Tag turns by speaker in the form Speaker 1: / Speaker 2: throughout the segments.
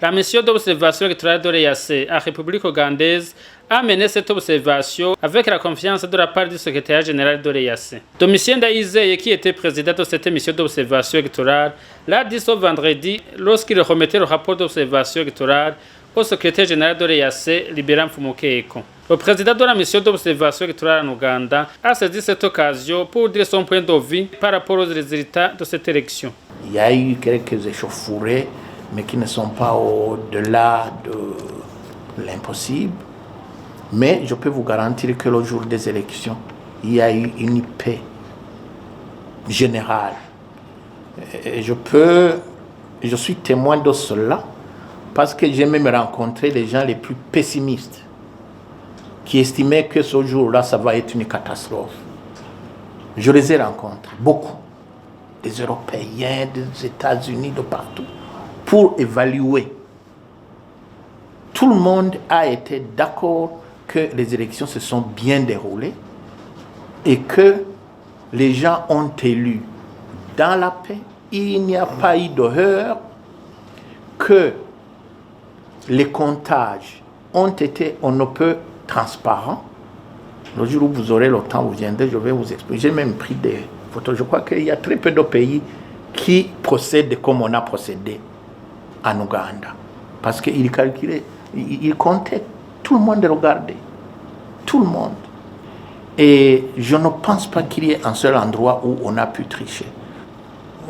Speaker 1: La mission d'observation électorale de l'EAC en République ougandaise a mené cette observation avec la confiance de la part du secrétaire général de l'EAC. Domitien Ndayizeye, qui était président de cette mission d'observation électorale, l'a dit ce vendredi lorsqu'il remettait le rapport d'observation électorale au secrétaire général de l'EAC, Libéran Mfumukeko. Le président de la mission d'observation électorale en Ouganda a saisi cette occasion pour dire son point de vue par rapport aux résultats de cette élection.
Speaker 2: Il y a eu quelques échauffourées, mais qui ne sont pas au-delà de l'impossible. Mais je peux vous garantir que le jour des élections, il y a eu une paix générale. Et je suis témoin de cela parce que j'ai même rencontré les gens les plus pessimistes qui estimaient que ce jour-là, ça va être une catastrophe. Je les ai rencontrés, beaucoup, des Européens, des États-Unis, de partout, pour évaluer. Tout le monde a été d'accord que les élections se sont bien déroulées et que les gens ont élu dans la paix. Il n'y a pas eu de heurts, que les comptages ont été on ne peut transparents. Le jour où vous aurez le temps, vous viendrez, je vais vous expliquer. J'ai même pris des photos. Je crois qu'il y a très peu de pays qui procèdent comme on a procédé en Ouganda. Parce qu'ils calculaient, ils comptaient. Tout le monde regardait. Tout le monde. Et je ne pense pas qu'il y ait un seul endroit où on a pu tricher.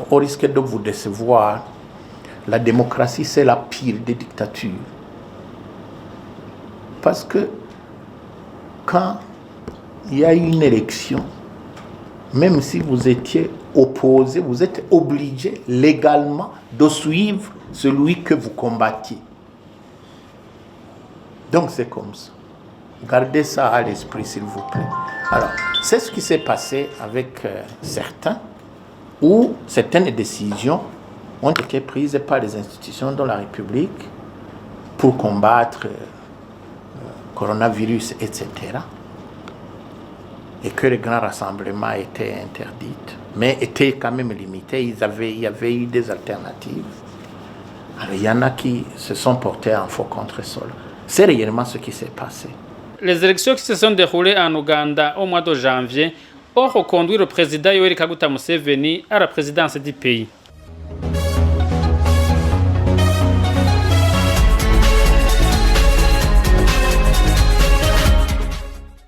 Speaker 2: Au risque de vous décevoir, la démocratie, c'est la pire des dictatures. Parce que quand il y a eu une élection, même si vous étiez opposé, vous êtes obligé légalement de suivre celui que vous combattiez. Donc c'est comme ça. Gardez ça à l'esprit, s'il vous plaît. Alors, c'est ce qui s'est passé avec certains, où certaines décisions ont été prises par les institutions de la République pour combattre le coronavirus, etc. Et que les grands rassemblements étaient interdits, mais étaient quand même limités. Il y avait eu des alternatives. Alors, il y en a qui se sont portés en faux contre-sol. C'est réellement ce qui s'est passé.
Speaker 1: Les élections qui se sont déroulées en Ouganda au mois de janvier ont reconduit le président Yoweri Kaguta Museveni à la présidence du pays.